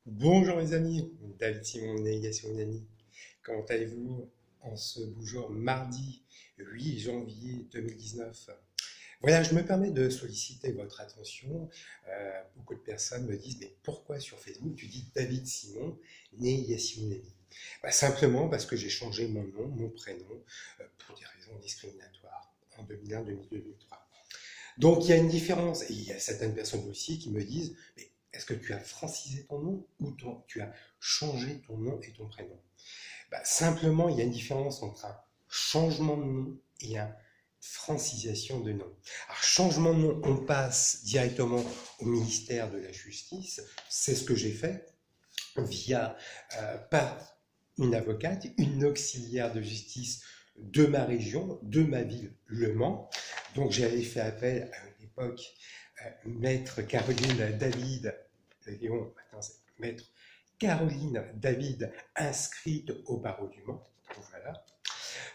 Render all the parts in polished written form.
Bonjour mes amis, David Simon, navigation Unami. Comment allez-vous en ce beau jour mardi 8 janvier 2019? Voilà, je me permets de solliciter votre attention. Beaucoup de personnes me disent, mais pourquoi sur Facebook tu dis David Simon, né Yassine Unami? Simplement parce que j'ai changé mon nom, mon prénom, pour des raisons discriminatoires en 2001, 2002, 2003. Donc il y a une différence, et il y a certaines personnes aussi qui me disent, mais est-ce que tu as francisé ton nom ou tu as changé ton nom et ton prénom? Simplement, il y a une différence entre un changement de nom et une francisation de nom. Alors, changement de nom, on passe directement au ministère de la Justice, c'est ce que j'ai fait via par une avocate, une auxiliaire de justice de ma région, de ma ville, Le Mans. Donc j'avais fait appel à l'époque maître Caroline David, Léon, maître Caroline David, inscrite au barreau du Mans. Voilà.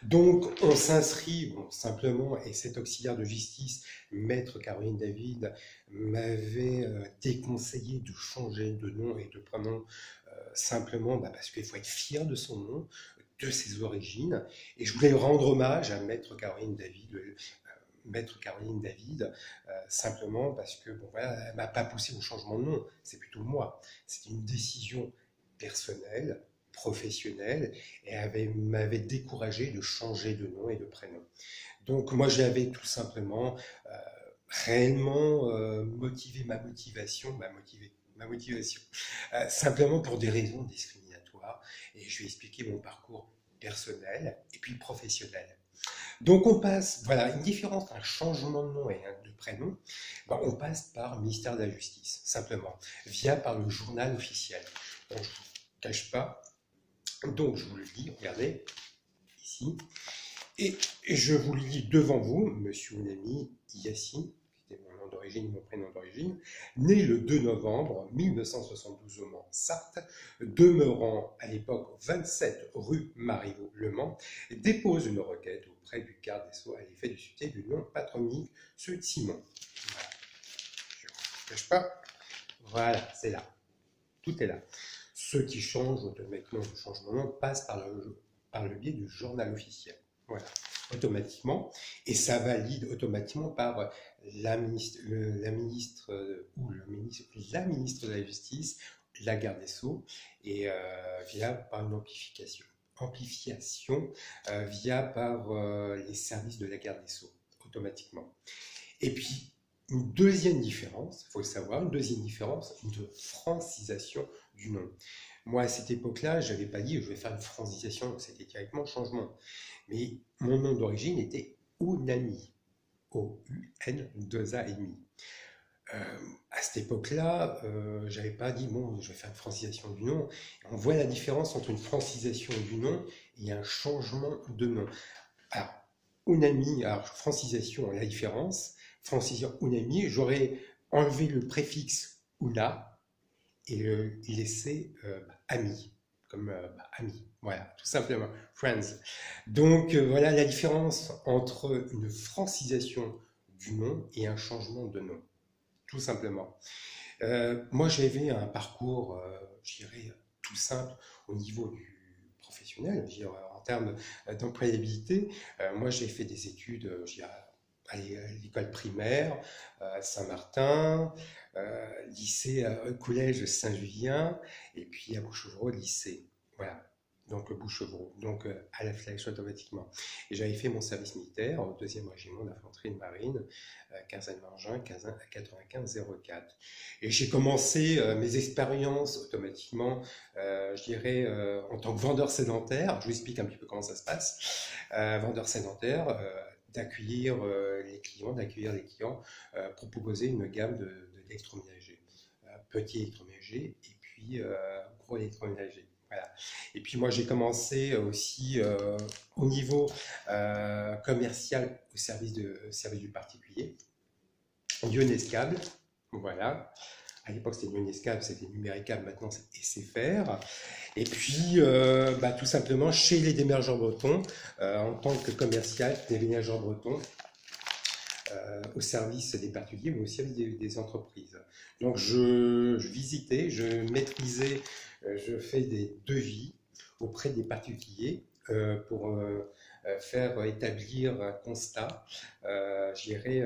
Donc on s'inscrit simplement, et cet auxiliaire de justice, maître Caroline David, m'avait déconseillé de changer de nom et de prénom simplement parce qu'il faut être fier de son nom, de ses origines, et je voulais rendre hommage à maître Caroline David, simplement parce que bon, voilà, elle m'a pas poussé au changement de nom, c'est plutôt moi. C'est une décision personnelle, professionnelle, et m'avait découragé de changer de nom et de prénom. Donc moi j'avais tout simplement réellement motivé ma motivation, simplement pour des raisons discriminatoires, et je vais expliquer mon parcours personnel et puis professionnel. Donc on passe, voilà, une différence, un changement de nom et de prénom, on passe par le ministère de la Justice, simplement, par le journal officiel. Donc je ne vous cache pas, donc je vous le dis, regardez, ici, et je vous le dis devant vous, monsieur Ounami Yassine, qui était mon nom d'origine, mon prénom d'origine, né le 2 novembre 1972 au Mans, Sarthe, demeurant à l'époque 27 rue Marivaux, Le Mans, dépose une requête auprès du garde des Sceaux à l'effet de susciter du nom patronymique, celui de Simon. Voilà. Je ne vous cache pas, voilà, c'est là. Tout est là. Ceux qui changent automatiquement, je change mon nom, passent par le biais du journal officiel. Voilà, automatiquement. Et ça valide automatiquement par la ministre de la Justice, la garde des Sceaux, et par une amplification par les services de la garde des Sceaux, automatiquement. Et puis, une deuxième différence, il faut le savoir, une francisation du nom. Moi, à cette époque-là, je n'avais pas dit je vais faire une francisation, c'était directement changement. Mais mon nom d'origine était Unami, O-U-N-2-A-I. À cette époque-là, je n'avais pas dit bon, je vais faire une francisation du nom. On voit la différence entre une francisation du nom et un changement de nom. Alors, Unami, alors francisation, la différence, francisation Unami, j'aurais enlevé le préfixe Una et laissé ami, comme ami, voilà, tout simplement, friends. Donc voilà la différence entre une francisation du nom et un changement de nom, tout simplement. Moi j'avais un parcours, je dirais, tout simple au niveau du professionnel, je dirais, en termes d'employabilité. Moi j'ai fait des études, je dirais, à l'école primaire, Saint-Martin, lycée, collège Saint-Julien, et puis à Bouchevreau, lycée. Voilà. Donc Bouchevreau, donc à la flèche automatiquement. Et j'avais fait mon service militaire au 2e régiment d'infanterie de marine, Quinzaine-Margin, 95-04. Et j'ai commencé mes expériences automatiquement, je dirais, en tant que vendeur sédentaire. Je vous explique un petit peu comment ça se passe. Vendeur sédentaire, d'accueillir les clients pour proposer une gamme d'électroménagers. Petit électroménager et puis gros électroménager. Voilà. Et puis moi j'ai commencé aussi au niveau commercial au service du particulier. Ionescable, voilà. À l'époque c'était Ionescable, c'était Numéricable, maintenant c'est SFR. Et puis tout simplement chez les déménageurs bretons, en tant que commercial des déménageurs bretons, au service des particuliers, mais au service des entreprises. Donc je visitais, je maîtrisais, je fais des devis auprès des particuliers pour faire établir un constat, j'irais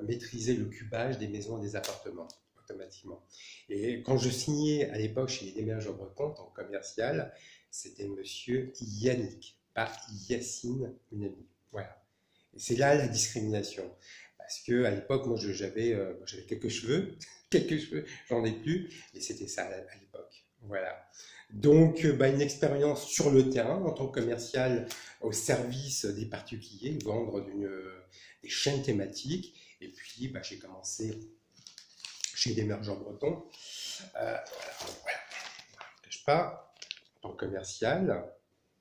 maîtriser le cubage des maisons et des appartements automatiquement. Et quand je signais à l'époque chez les déménageurs bretons en commercial, c'était monsieur Yannick, pas Yacine Unami. Voilà. Et c'est là la discrimination. Parce que à l'époque, moi, j'avais quelques cheveux, quelques cheveux, j'en ai plus, et c'était ça à l'époque. Voilà. Donc, une expérience sur le terrain en tant que commercial au service des particuliers, vendre des chaînes thématiques. Et puis, j'ai commencé chez des émergents bretons. Voilà, voilà. Je ne cache pas, en tant que commercial,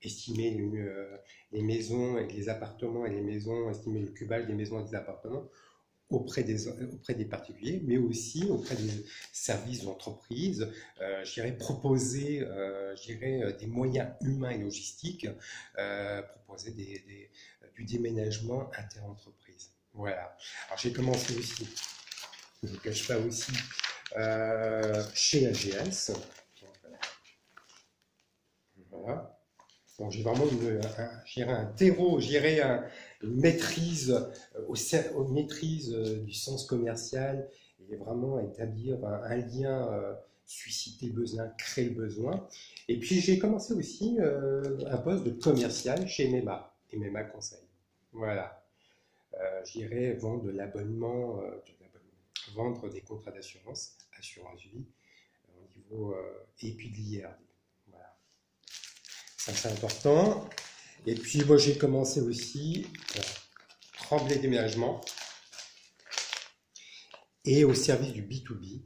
estimer les maisons et les appartements et les maisons, estimer le cubage des maisons et des appartements auprès des particuliers, mais aussi auprès des services d'entreprise. J'irais proposer des moyens humains et logistiques, proposer du déménagement inter-entreprise. Voilà. Alors j'ai commencé aussi, je ne vous cache pas aussi, chez AGS. Voilà. Donc j'ai vraiment un terreau, une maîtrise maîtrise du sens commercial et vraiment établir un lien, susciter le besoin, créer le besoin. Et puis j'ai commencé aussi un poste de commercial chez MEMA Conseil. Voilà. J'irai vendre de l'abonnement, vendre des contrats d'assurance, assurance vie, au niveau, et puis de l'IRD. Voilà. Ça, c'est important. Et puis, moi, j'ai commencé aussi Tremblay Déménagement et au service du B2B,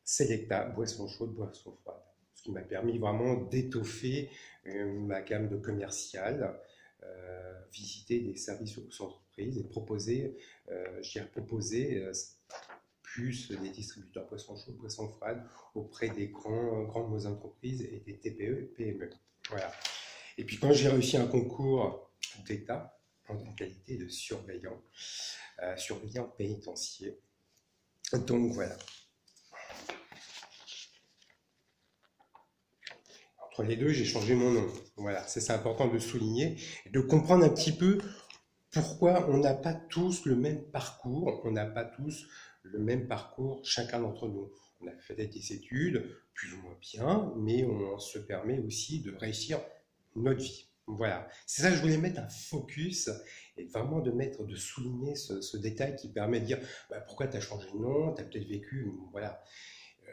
Selecta, boissons chaudes, boissons froides. Ce qui m'a permis vraiment d'étoffer ma gamme de commercial, visiter des services aux entreprises et proposer, plus des distributeurs boissons chaudes, boissons froides auprès des grandes entreprises et des TPE, PME. Voilà. Et puis quand j'ai réussi un concours d'État en qualité de surveillant pénitentiaire. Donc voilà. Entre les deux, j'ai changé mon nom. Voilà, c'est important de souligner et de comprendre un petit peu pourquoi on n'a pas tous le même parcours, chacun d'entre nous. On a fait des études, plus ou moins bien, mais on se permet aussi de réussir notre vie. Voilà, c'est ça que je voulais mettre un focus et vraiment de souligner ce détail qui permet de dire pourquoi tu as changé de nom, tu as peut-être vécu, voilà.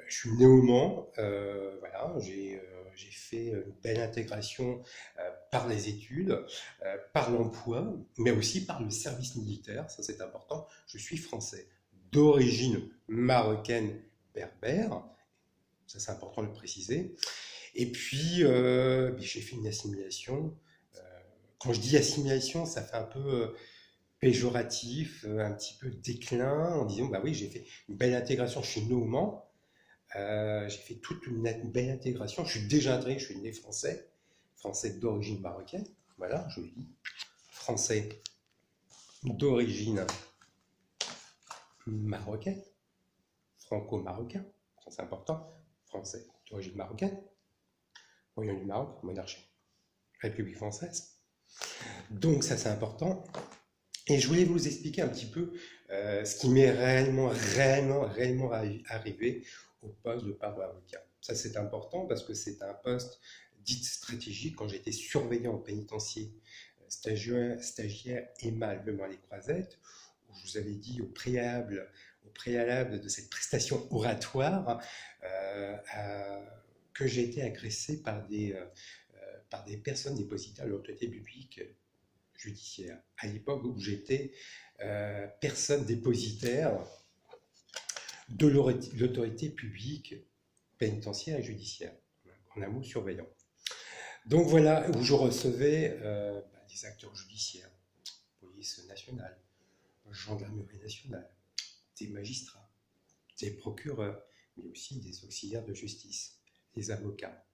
Je suis né au Mans, voilà, j'ai fait une belle intégration par les études, par l'emploi, mais aussi par le service militaire, ça c'est important. Je suis français, d'origine marocaine berbère, ça c'est important de le préciser. Et puis, j'ai fait une assimilation. Quand je dis assimilation, ça fait un peu péjoratif, un petit peu déclin, en disant, oui, j'ai fait une belle intégration chez nous au Mans. J'ai fait toute une belle intégration. Je suis déjà intégré, je suis né français d'origine marocaine. Voilà, je le dis. Français d'origine marocaine, franco-marocain, ça c'est important. Français d'origine marocaine, Royaume du Maroc, monarchie, République française. Donc ça c'est important. Et je voulais vous expliquer un petit peu ce qui m'est réellement arrivé au poste de parole avocat. Ça c'est important parce que c'est un poste dit stratégique. Quand j'étais surveillant au pénitencier, stagiaire Emma Lemant-les-Croisettes, où je vous avais dit au préalable de cette prestation oratoire, que j'ai été agressé par des personnes dépositaires de l'autorité publique judiciaire. À l'époque où j'étais personne dépositaire de l'autorité publique pénitentiaire et judiciaire, en un mot surveillant. Donc voilà, où je recevais des acteurs judiciaires, police nationale, gendarmerie nationale, des magistrats, des procureurs, mais aussi des auxiliaires de justice, des avocats.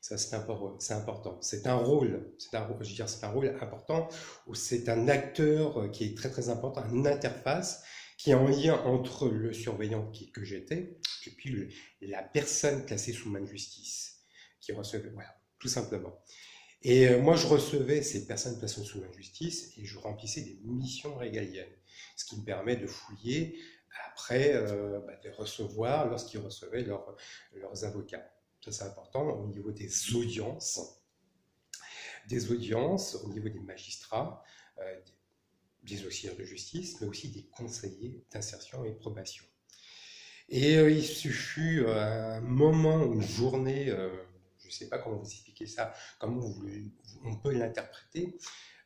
Ça, c'est important. C'est un rôle, je veux dire, c'est un rôle important, où c'est un acteur qui est très très important, une interface qui est en lien entre le surveillant que j'étais et puis la personne placée sous main de justice, qui recevait, voilà, tout simplement. Et moi, je recevais ces personnes placées sous main de justice et je remplissais des missions régaliennes, ce qui me permet de fouiller après, de recevoir lorsqu'ils recevaient leurs avocats. Ça, c'est important au niveau des audiences, au niveau des magistrats, des auxiliaires de justice, mais aussi des conseillers d'insertion et de probation. Et il fut un moment, une journée, je ne sais pas comment vous expliquer ça, comment on peut l'interpréter.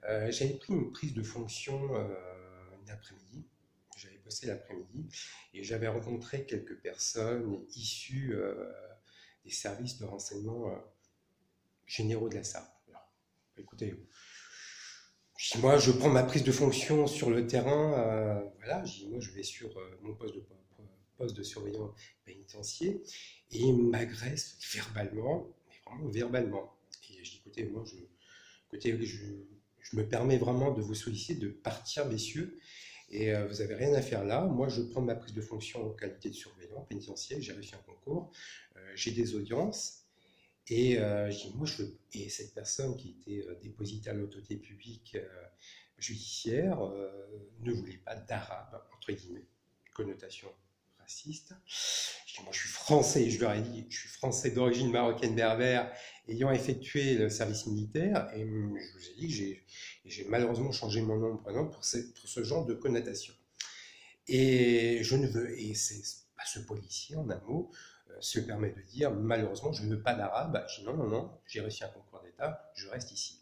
J'avais pris une prise de fonction une après-midi, j'avais bossé l'après-midi, et j'avais rencontré quelques personnes issues des services de renseignement généraux de la Sarthe. Alors, écoutez, moi je prends ma prise de fonction sur le terrain, voilà, moi je vais sur mon poste de surveillant pénitentiaire et il m'agresse verbalement, mais vraiment verbalement. Et je dis écoutez, je me permets vraiment de vous solliciter de partir, messieurs, et vous n'avez rien à faire là. Moi, je prends ma prise de fonction en qualité de surveillant pénitentiaire, j'ai réussi un concours, j'ai des audiences. Et je dis, moi, et cette personne qui était dépositaire à l'autorité publique judiciaire ne voulait pas d'arabe, entre guillemets, connotation raciste. Je dis, moi, je suis français, je leur ai dit, je suis français d'origine marocaine berbère, ayant effectué le service militaire, et je vous ai dit que j'ai malheureusement changé mon nom de prénom pour ce genre de connotation. Et ce policier, en un mot, se permet de dire malheureusement je ne veux pas d'arabe. Je dis non, j'ai réussi un concours d'État, je reste ici.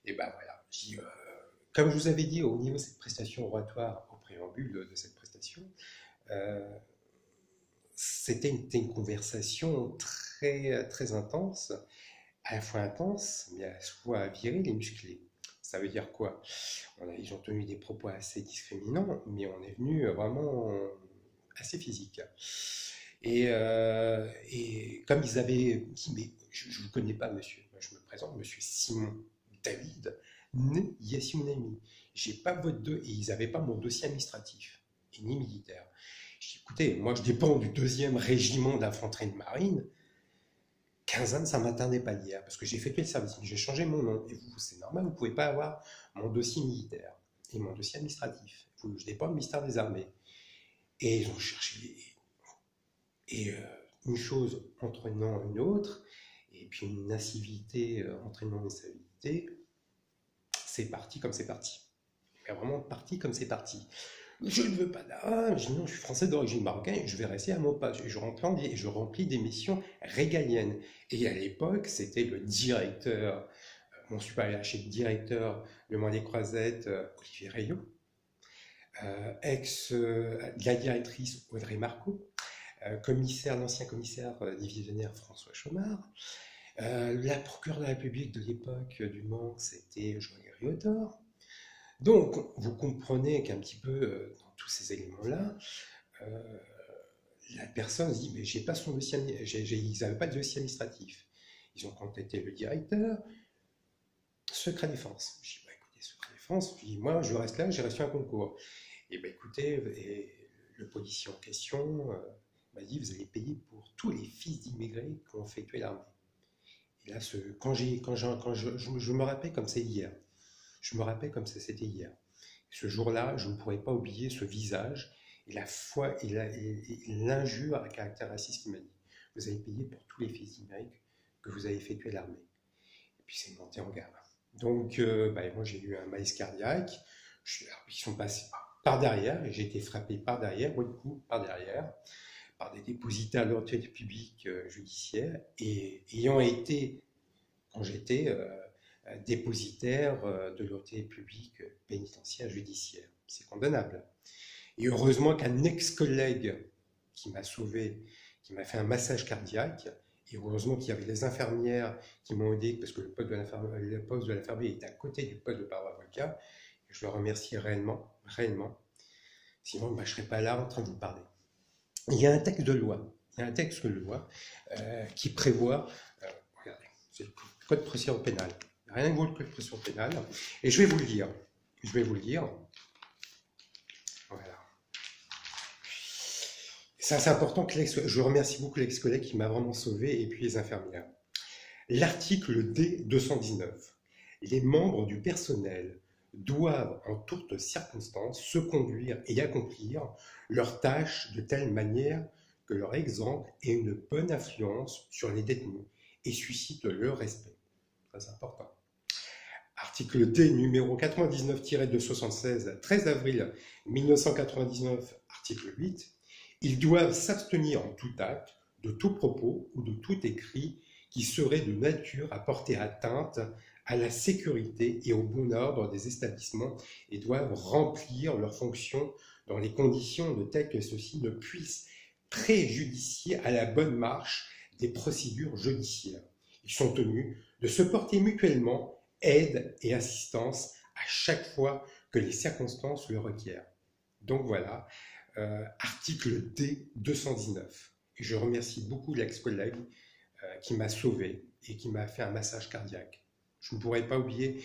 Et ben voilà, comme je vous avais dit au niveau de cette prestation oratoire, au préambule de cette prestation, c'était une conversation très, très intense, à la fois intense, mais à la fois virile et musclée. Ça veut dire quoi? Ils ont tenu des propos assez discriminants, mais on est venu vraiment assez physique. Et comme ils avaient dit, mais je ne vous connais pas, monsieur, je me présente, monsieur Simon David, né Yassiounami. J'ai pas votre et ils n'avaient pas mon dossier administratif, et ni militaire. Je dis, écoutez, moi je dépends du 2e régiment d'infanterie de marine. 15 ans, ça ne m'attendait pas d'hier, parce que j'ai effectué le service, j'ai changé mon nom. Et vous, c'est normal, vous ne pouvez pas avoir mon dossier militaire et mon dossier administratif. Je dépends du ministère des Armées. Et ils ont cherché. Et une chose entraînant une autre, et puis une incivilité entraînant une incivilité, c'est parti comme c'est parti. Mais vraiment parti comme c'est parti. Je ne veux pas d'arabe, je dis non, je suis français d'origine marocaine, je vais rester à mon poste. Je remplis des missions régaliennes. Et à l'époque, c'était le directeur, mon supérieur hiérarchique directeur de Mont des Croisettes, Olivier Rayot, la directrice Audrey Marco, l'ancien commissaire divisionnaire François Chomard, la procureure de la République de l'époque du Mans, c'était Joël Riodor. Donc, vous comprenez qu'un petit peu dans tous ces éléments-là, la personne se dit, mais j'ai pas son dossier, ils n'avaient pas de dossier administratif. Ils ont contacté le directeur, secret défense. Je dis, bah, écoutez, secret défense, je dis, moi, je reste là, j'ai reçu un concours. Et bah, écoutez, le policier en question m'a dit, vous allez payer pour tous les fils d'immigrés qui ont effectué l'armée. Et là, je me rappelle comme c'est hier. Je me rappelle comme ça c'était hier. Ce jour-là, je ne pourrais pas oublier ce visage et la foi et l'injure à caractère raciste qu'il m'a dit. Vous avez payé pour tous les fils d'Amérique que vous avez effectué l'armée. Et puis c'est monté en gamme. Donc, moi j'ai eu un malaise cardiaque. Ils sont passés par derrière et j'ai été frappé par derrière, au coup, par derrière, par des dépositaires de l'autorité publique judiciaire et ayant été, quand j'étais dépositaire de l'autorité publique pénitentiaire judiciaire. C'est condamnable. Et heureusement qu'un ex-collègue qui m'a sauvé, qui m'a fait un massage cardiaque, et heureusement qu'il y avait les infirmières qui m'ont aidé, parce que le poste de l'infirmier était à côté du poste de parole-avocat, et je le remercie réellement. Sinon, je ne serais pas là en train de vous parler. Il y a un texte de loi, qui prévoit, C'est le code de procédure pénale. Rien que le code de procédure pénale. Et je vais vous le dire. Je vais vous le dire. Voilà. Ça, c'est important que je remercie beaucoup l'ex-collègue qui m'a vraiment sauvé et puis les infirmières. L'article D219. Les membres du personnel doivent en toutes circonstances se conduire et accomplir leurs tâches de telle manière que leur exemple ait une bonne influence sur les détenus et suscite leur respect. Très important. Article D numéro 99-276, 13 avril 1999, article 8. Ils doivent s'abstenir en tout acte, de tout propos ou de tout écrit qui serait de nature à porter atteinte à la sécurité et au bon ordre des établissements et doivent remplir leurs fonctions dans les conditions de telles que ceux-ci ne puissent préjudicier à la bonne marche des procédures judiciaires. Ils sont tenus de se porter mutuellement aide et assistance à chaque fois que les circonstances le requièrent. Donc voilà, article D 219. Et je remercie beaucoup l'ex-collègue qui m'a sauvé et qui m'a fait un massage cardiaque. Je ne pourrais pas oublier,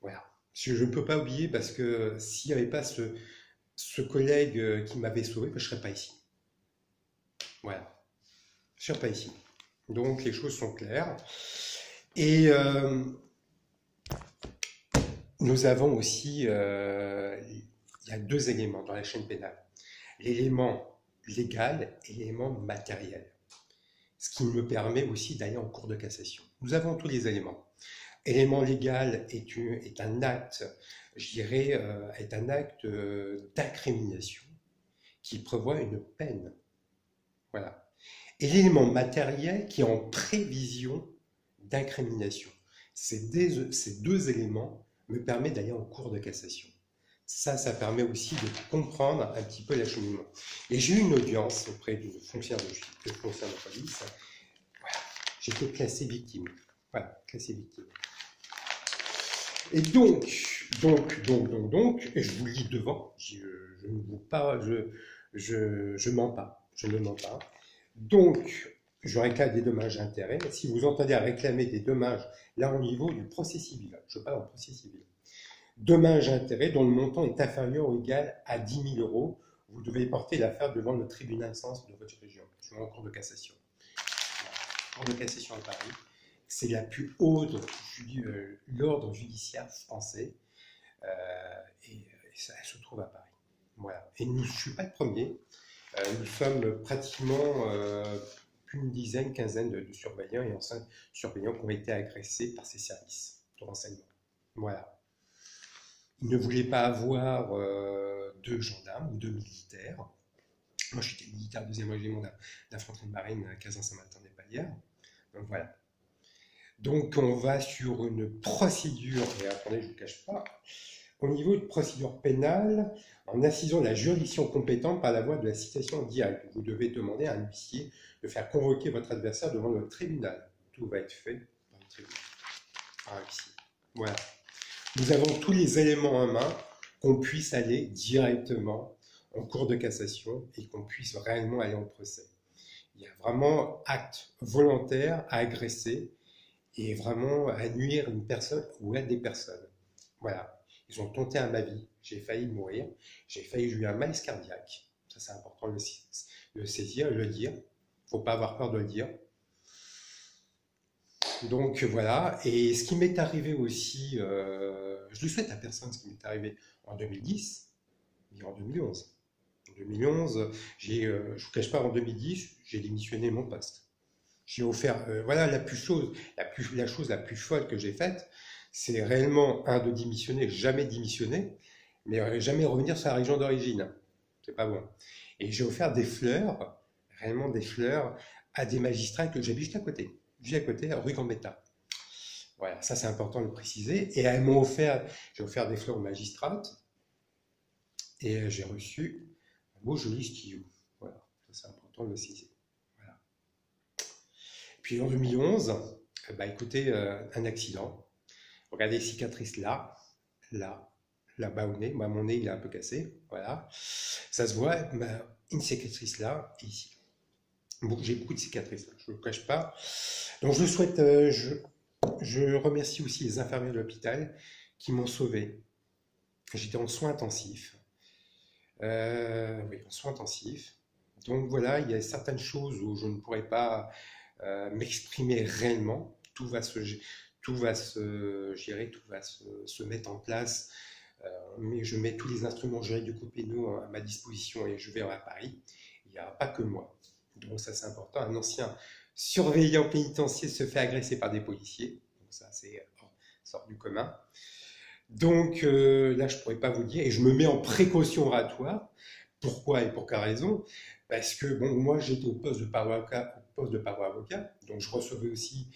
voilà, je ne peux pas oublier parce que s'il n'y avait pas ce collègue qui m'avait sauvé, je ne serais pas ici. Voilà, je ne serais pas ici. Donc les choses sont claires. Et nous avons aussi, il y a deux éléments dans la chaîne pénale. L'élément légal et l'élément matériel. Ce qui me permet aussi d'aller en cour de cassation. Nous avons tous les éléments. L'élément légal est un acte, je dirais, est un acte d'incrimination qui prévoit une peine. Voilà. Et l'élément matériel qui est en prévision d'incrimination. Ces deux éléments me permettent d'aller en cour de cassation. Ça permet aussi de comprendre un petit peu l'acheminement. Et j'ai eu une audience auprès d'une fonctionnaire de police. Voilà, j'étais classé victime. Voilà, classé victime. Et donc, et je vous lis devant, je ne vous pas, je mens pas, je ne mens pas. Donc, je réclame des dommages et intérêts. Si vous entendez à réclamer des dommages, là au niveau du procès civil, je parle en procès civil. Dommages et intérêts dont le montant est inférieur ou égal à 10 000 €, vous devez porter l'affaire devant le tribunal d'instance de votre région, en cour de cassation. La cour de cassation à Paris, c'est la plus haute l'ordre judiciaire français, et ça se trouve à Paris. Voilà. Et je ne suis pas le premier, nous sommes pratiquement plus d'une dizaine, quinzaine de surveillants et anciens surveillants qui ont été agressés par ces services de renseignement. Voilà. Ils ne voulaient pas avoir de gendarmes ou de militaires. Moi, j'étais militaire 2e régiment d'infanterie de marine à Cazan-Saint-Martin-des-Palières. Donc voilà. Donc on va sur une procédure, et attendez, je ne vous cache pas, au niveau de procédure pénale, en assisant la juridiction compétente par la voie de la citation directe. Vous devez demander à un huissier de faire convoquer votre adversaire devant le tribunal. Tout va être fait par le tribunal, par un huissier. Voilà. Nous avons tous les éléments en main qu'on puisse aller directement en cour de cassation et qu'on puisse réellement aller en procès. Il y a vraiment acte volontaire à agresser et vraiment à nuire une personne ou à des personnes. Voilà. Ils ont tenté à ma vie. J'ai failli mourir. J'ai failli jouer un malaise cardiaque. Ça, c'est important de le saisir et le dire. Il ne faut pas avoir peur de le dire. Donc voilà. Et ce qui m'est arrivé aussi, je le souhaite à personne, ce qui m'est arrivé en 2010, mais en 2011. En 2011, je ne vous cache pas, en 2010, j'ai démissionné mon poste. J'ai offert, voilà la chose la plus folle que j'ai faite, c'est réellement, de démissionner, jamais démissionner, mais jamais revenir sur la région d'origine. C'est pas bon. Et j'ai offert des fleurs, réellement des fleurs, à des magistrats que j'habite juste à côté, rue Gambetta. Voilà, ça c'est important de le préciser. Et elles m'ont offert, j'ai offert des fleurs aux magistrates, et j'ai reçu un beau joli stylo. Voilà, ça c'est important de le préciser. Voilà. Puis en 2011, écoutez, un accident. Regardez les cicatrices là, là-bas au nez. Moi, mon nez, il est un peu cassé. Voilà. Ça se voit, une cicatrice là et ici. Bon, j'ai beaucoup de cicatrices, je ne le cache pas. Donc, je souhaite, Je remercie aussi les infirmiers de l'hôpital qui m'ont sauvé. J'étais en soins intensifs. Oui, en soins intensifs. Donc voilà, il y a certaines choses où je ne pourrais pas m'exprimer réellement. Tout va se gérer, tout va se mettre en place. Mais je mets tous les instruments juridiques du Copeno à ma disposition et je vais à Paris. Il n'y aura pas que moi. Donc ça c'est important. Un ancien surveillant pénitentiaire se fait agresser par des policiers. Donc ça c'est sort du commun. Donc là je ne pourrais pas vous le dire et je me mets en précaution oratoire. Pourquoi et pour quelle raison? Parce que bon, moi j'étais au poste de paroi avocat, donc je recevais aussi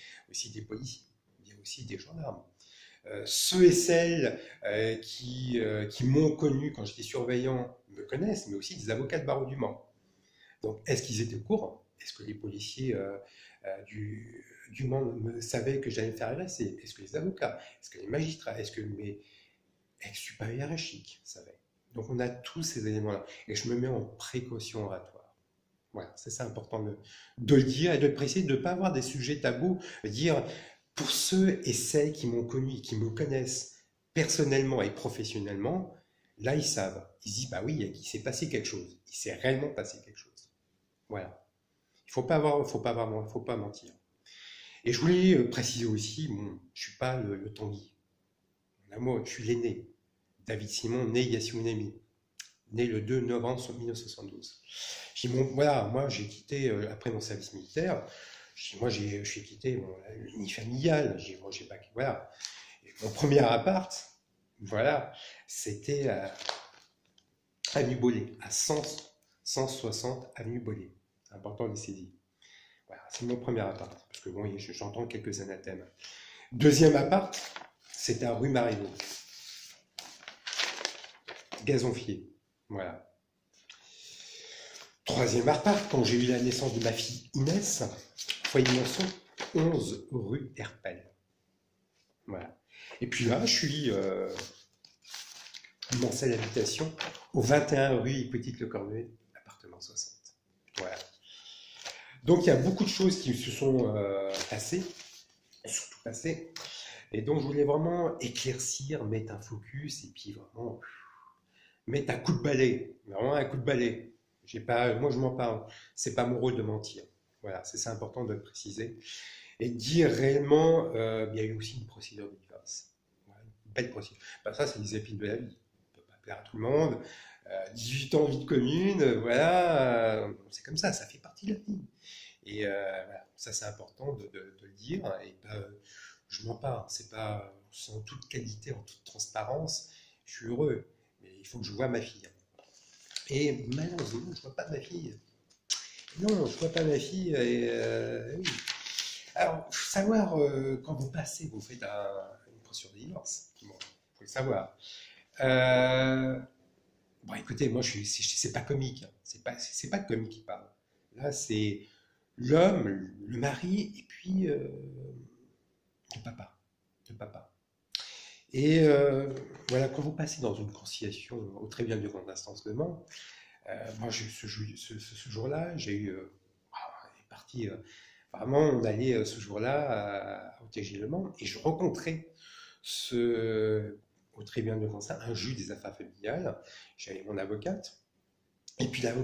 des policiers, il y a aussi des gendarmes. Ceux et celles qui m'ont connu quand j'étais surveillant me connaissent, mais aussi des avocats de barreau du Mans. Donc, est-ce qu'ils étaient au courant? Est-ce que les policiers du Mans savaient que j'allais me faire agresser? Est-ce que les avocats? Est-ce que les magistrats? Est-ce que mes ex-supérieurs hiérarchiques savaient? Donc, on a tous ces éléments-là. Et je me mets en précaution oratoire. Voilà, c'est important de le dire et de le préciser, de ne pas avoir des sujets tabous, de dire pour ceux et celles qui m'ont connu, qui me connaissent personnellement et professionnellement, là ils savent. Ils se disent bah oui, il s'est passé quelque chose. Il s'est réellement passé quelque chose. Voilà. Il faut pas mentir. Et je voulais préciser aussi, bon, je suis pas le Tanguy. Moi, je suis l'aîné. David Simon, né Yassine Nemi, né le 2 novembre 1972. J'ai bon, voilà, moi j'ai quitté après mon service militaire. Moi j'ai quitté une vie familiale. J'ai pas, voilà. Et mon premier appart, voilà, c'était à avenue Bollé, à 160 avenue Bollé. C'est important de le saisir. Voilà, c'est mon premier appart, parce que bon, j'entends quelques anathèmes. Deuxième appart, c'était à rue Marivaux, Gazonfier. Voilà. Troisième appart, quand j'ai eu la naissance de ma fille Inès, foyer Monceau, 11 rue Herpel. Voilà. Et puis là, je suis commencé l'habitation au 21 rue Petite Le Cornuet, appartement 60. Voilà. Donc il y a beaucoup de choses qui se sont passées, surtout passées. Et donc je voulais vraiment éclaircir, mettre un focus et puis vraiment mettre un coup de balai, vraiment un coup de balai. Moi je m'en parle, c'est pas mon rôle de mentir. Voilà, c'est ça important de le préciser. Et dire réellement, il y a eu aussi une procédure de divorce. Voilà, une belle procédure. Ben, ça, c'est les épines de la vie. On ne peut pas plaire à tout le monde. 18 ans, vie de commune, voilà, c'est comme ça fait partie de la vie. Et voilà, ça, c'est important de le dire. Et je m'en parle, c'est pas en toute qualité, en toute transparence. Je suis heureux, mais il faut que je vois ma fille. Et malheureusement, je ne vois pas ma fille. Non, je ne vois pas ma fille. Et, oui. Alors, il faut savoir, quand vous passez, vous faites une procédure de divorce. Bon, il faut le savoir. Bon, écoutez, moi, c'est pas comique. Hein. C'est pas le comique qui parle. Là, c'est l'homme, le mari, et puis le papa. Le papa. Et voilà, quand vous passez dans une conciliation au tribunal de grande instance de Mans, moi, ce jour-là, j'ai eu. On est parti. Vraiment, on allait ce jour-là au TGI Le Mans et je rencontrais au tribunal de grande instance un juge des affaires familiales. J'avais mon avocate et puis la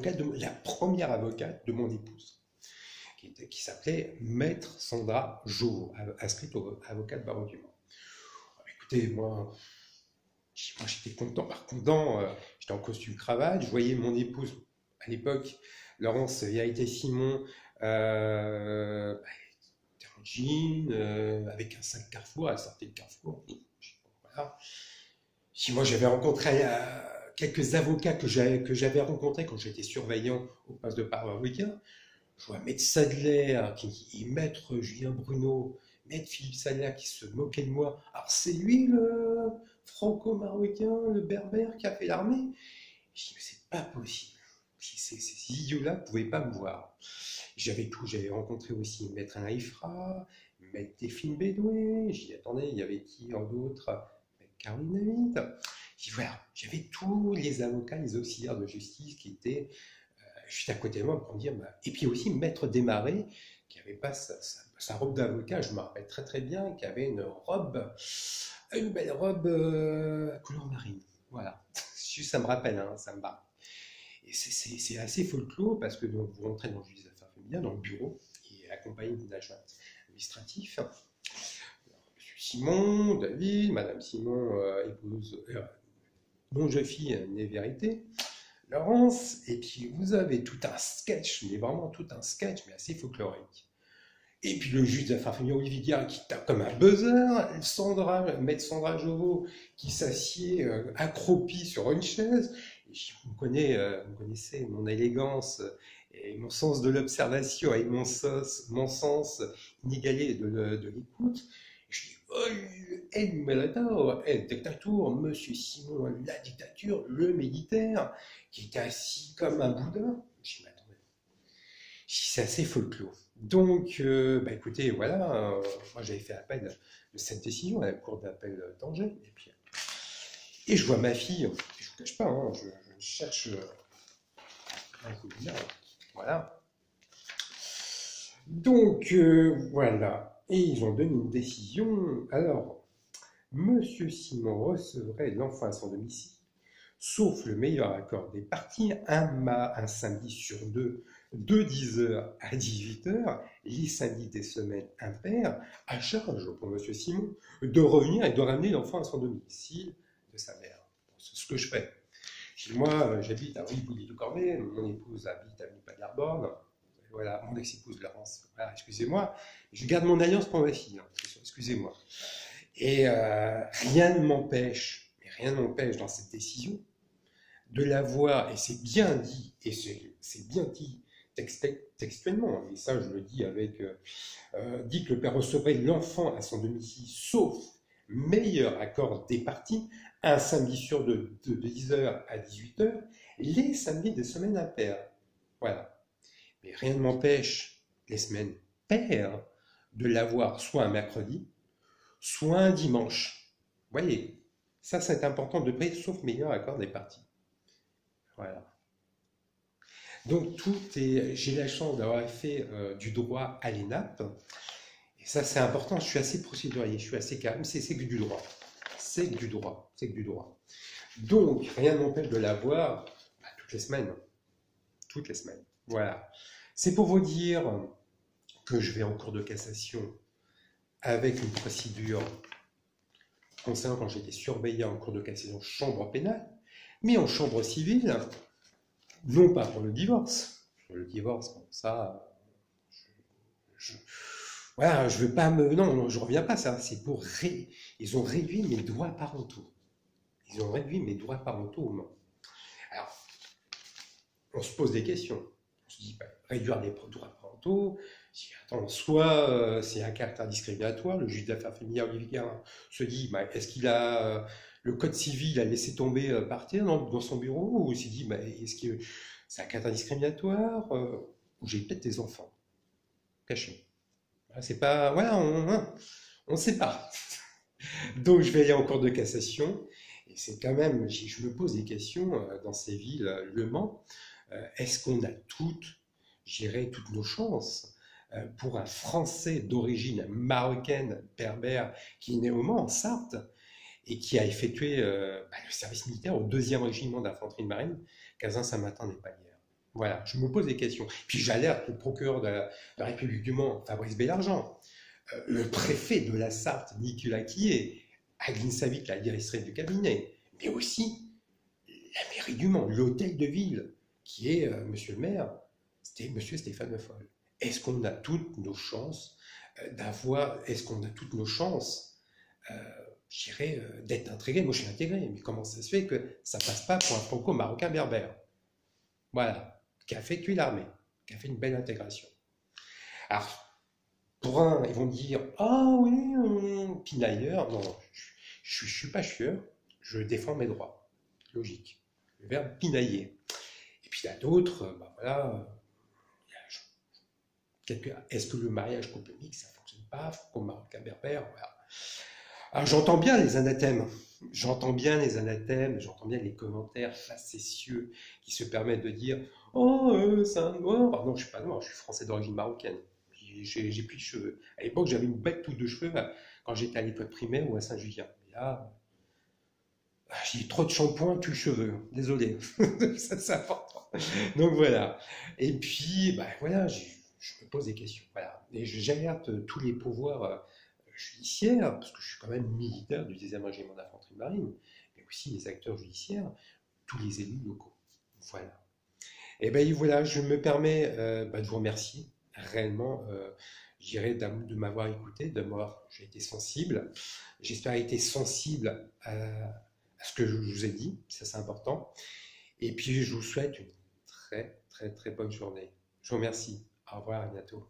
première avocate de mon épouse qui s'appelait Maître Sandra Jauveau, inscrite au avocat de barreau du Mans. Écoutez, moi j'étais content, j'étais en costume cravate, je voyais mon épouse à l'époque, Laurence Vérité Simon, en jean, avec un sac Carrefour, elle sortait de Carrefour. Voilà. Moi j'avais rencontré quelques avocats que j'avais rencontrés quand j'étais surveillant au poste de paroi avocat. Je vois Maître Sadler, Maître Julien Bruno, Maître Philippe Sadler qui se moquait de moi. Alors c'est lui le franco-marocain, le berbère qui a fait l'armée. Je dis mais c'est pas possible. Ces idiots-là ne pouvaient pas me voir. J'avais rencontré aussi Maître Alain Ifra, Maître Téphine Bédoué. J'ai dit attendez, il y avait qui d'autre? Maître Caroline David. J'ai dit voilà, j'avais tous les avocats, les auxiliaires de justice qui étaient juste à côté de moi pour me dire, et puis aussi Maître Desmarais, qui n'avait pas sa robe d'avocat, je me rappelle très très bien, qui avait une belle robe à couleur marine. Voilà, ça me rappelle, hein, ça me va. Et c'est assez folklore parce que donc, vous rentrez dans le juge des affaires familiales, dans le bureau, qui est accompagné d'un agent administratif. Alors, Monsieur Simon, David, Madame Simon, épouse, mon jeune fille, née vérité, Laurence, et puis vous avez tout un sketch, mais vraiment tout un sketch, mais assez folklorique. Et puis le juge des affaires familiales Olivier Guérin qui tape comme un buzzer, maître Sandra Jovo qui s'assied accroupi sur une chaise. Et vous connaissez mon élégance et mon sens de l'observation et mon sens inégalé de l'écoute. Je dis, oh, El Mirador, El Dictateur, Monsieur Simon, la dictature, le militaire, qui est assis comme un Bouddha. Je dis, mais attendez, c'est assez folklore. Donc, écoutez, voilà, moi j'avais fait appel de cette décision à la cour d'appel d'Angers. Et je vois ma fille, je ne vous cache pas, hein, je cherche un combien, voilà. Donc, voilà. Et ils ont donné une décision. Alors, Monsieur Simon recevrait l'enfant à son domicile, sauf le meilleur accord des parties, un samedi sur deux, de 10h à 18h, les samedis des semaines impaires, à charge pour Monsieur Simon de revenir et de ramener l'enfant à son domicile de sa mère. C'est ce que je fais. Moi, j'habite à Rivouillet-du-Cornet, mon épouse habite à Pas-de-l'Arborne. Voilà, mon ex-épouse Laurence. Voilà, excusez-moi. Je garde mon alliance pour ma fille. Hein, excusez-moi. Et rien ne m'empêche dans cette décision de l'avoir, et c'est bien dit, textuellement, et ça je le dis dit que le père recevrait l'enfant à son domicile, sauf meilleur accord des parties, un samedi sur deux, de 10h à 18h, les samedis des semaines impaires. Voilà. Mais rien ne m'empêche, les semaines paires, de l'avoir soit un mercredi, soit un dimanche. Vous voyez, ça c'est important de payer, sauf meilleur accord des parties. Voilà. Donc j'ai la chance d'avoir fait du droit à l'ENAP, et ça c'est important, je suis assez procédurier, je suis assez calme, c'est que du droit. C'est que du droit, c'est que du droit. Donc, rien ne m'empêche de l'avoir toutes les semaines. Toutes les semaines. Voilà. C'est pour vous dire que je vais en cour de cassation avec une procédure concernant quand j'étais surveillant en cour de cassation chambre pénale, mais en chambre civile, non pas pour le divorce. Pour le divorce, bon, ça, voilà, je veux pas non, je reviens pas, ça. C'est pour ils ont réduit mes droits parentaux. Ils ont réduit mes droits parentaux au Mans. Alors, on se pose des questions. On se dit, réduire les droits parentaux, attends, soit c'est un caractère discriminatoire, le juge d'affaires familiales Olivier Guérin se dit, est-ce qu'il a le code civil a laissé tomber par terre dans son bureau, ou il s'est dit, est-ce que c'est un caractère discriminatoire, ou j'ai peut-être des enfants cachés. C'est pas, voilà, on ne sait pas. Donc je vais aller en cour de cassation. Et c'est quand même, je me pose des questions dans ces villes, Le Mans, est-ce qu'on a toutes nos chances pour un Français d'origine marocaine, berbère, qui est né au Mans, en Sarthe, et qui a effectué le service militaire au 2e régiment d'infanterie de marine, Cazin-Saint-Martin-des-Palières. Voilà, je me pose des questions. Puis j'alerte le procureur de la République du Mans, Fabrice Bellargent, le préfet de la Sarthe, Nicolas Quillet, Adeline Savic, la directrice du cabinet, mais aussi la mairie du Mans, l'hôtel de ville, qui est, monsieur le maire, c'était monsieur Stéphane Le Foll. Est-ce qu'on a toutes nos chances d'être intégré? Moi, je suis intégré, mais comment ça se fait que ça passe pas pour un franco-marocain berbère? Voilà, qui a effectué l'armée, qui a fait une belle intégration. Alors, pour un, ils vont dire, ah oui, pinailleur. Non, je ne suis pas chieur, je défends mes droits. Logique. Le verbe pinailler. Et puis il y a d'autres, est-ce que le mariage couple mixte, ça ne fonctionne pas, franco-marocain berbère, voilà. Alors j'entends bien les anathèmes, j'entends bien les commentaires facétieux qui se permettent de dire « Oh, c'est un noir !» Non, je ne suis pas noir, je suis français d'origine marocaine. j'ai plus de cheveux. À l'époque, j'avais une belle touffe de cheveux quand j'étais à l'école primaire ou à Saint-Julien. Et là, j'ai trop de shampoing, plus de cheveux. Désolé, ça c'est important. Donc voilà. Et puis, bah, voilà, je me pose des questions. Voilà. Et j'alerte tous les pouvoirs judiciaires, parce que je suis quand même militaire du 10e régiment d'infanterie marine, mais aussi les acteurs judiciaires, tous les élus locaux. Voilà. Et bien voilà, je me permets de vous remercier réellement, je dirais, de m'avoir écouté, j'ai été sensible. J'espère avoir été sensible à ce que je vous ai dit, ça c'est important. Et puis je vous souhaite une très très très bonne journée. Je vous remercie. Au revoir, à bientôt.